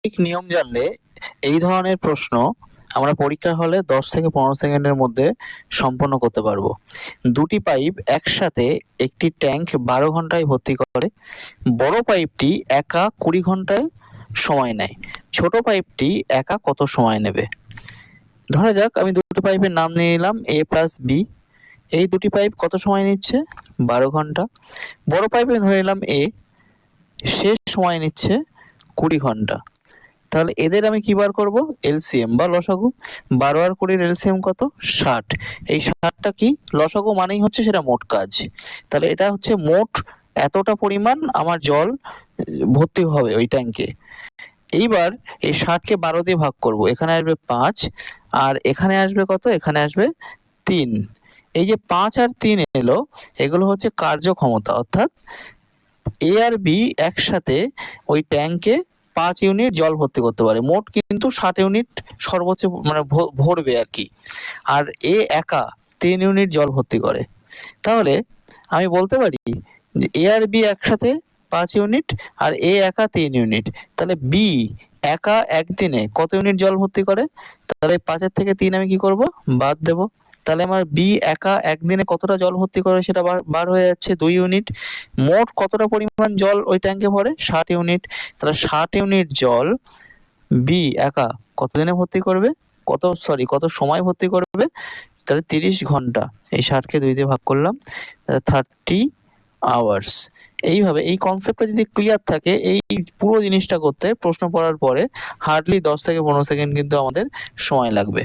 Basic নিয়ম জানলে এই ধরনের প্রশ্ন আমরা পরীক্ষার হলে 10 থেকে 15 সেকেন্ডের মধ্যে সম্পন্ন করতে পারবো। দুটি পাইপ একসাথে একটি ট্যাঙ্ক 12 ঘন্টায় ভর্তি করে। বড় পাইপটি একা 20 ঘন্টায় সময় নেয়। ছোট পাইপটি একা কত সময় নেবে? ধরা যাক আমি দুটি পাইপের নাম নিয়ে নিলাম এ প্লাস বি। এই দুটি পাইপ কত সময় নিচ্ছে? 12 ঘন্টা। বড় পাইপে ধরে নিলাম এ, শেষ সময় নিচ্ছে 20 ঘন্টা। তাহলে এদের আমি কি বার করব? এলসিএম বা লসাগু। 12 আর 20 এলসিএম কত? 60। এই 60টা কি? লসাগু মানেই হচ্ছে সেটা মোট কাজ। তাহলে এটা হচ্ছে মোট এতটা পরিমাণ আমার জল ভর্তি হবে ওই ট্যাঙ্কে। এইবার এই 60কে 12 দিয়ে ভাগ করব। এখানে আসবে 5 আর এখানে আসবে কত? এখানে আসবে 3। এই যে 5 আর 3 এলো, এগুলো হচ্ছে কার্যক্ষমতা, অর্থাৎ এ আর বি একসাথে ওই ট্যাঙ্কে 5 ইউনিট জল ভর্তি করতে পারে। মোট কিন্তু 60 ইউনিট সর্বোচ্চ মানে ভরবে আর কি। আর এ একা 3 ইউনিট জল ভর্তি করে। তাহলে আমি বলতে পারি যে এ আর বি একসাথে 5 ইউনিট আর এ একা 3 ইউনিট। তাহলে বি একা একদিনে কত ইউনিট জল ভর্তি করে? তাহলে 5-এর থেকে 3 আমি কি করব? বাদ দেব। তাহলে আমার বি একা একদিনে কতটা জল ভর্তি করে সেটা বার হয়ে যাচ্ছে 2 ইউনিট। মোট কতটা পরিমাণ জল ওই ট্যাঙ্কে ভরে? 60 ইউনিট। তাহলে 60 ইউনিট জল বি একা কতদিনে ভর্তি করবে? কত সময় ভর্তি করবে? তাহলে 30 ঘন্টা। এই 60কে 2 দিয়ে ভাগ করলাম, তাহলে 30 আওয়ার্স। এইভাবে এই কনসেপ্টটা যদি ক্লিয়ার থাকে, এই পুরো জিনিসটা করতে প্রশ্ন পড়ার পরে হার্ডলি 10 থেকে 15 সেকেন্ড কিন্তু আমাদের সময় লাগবে।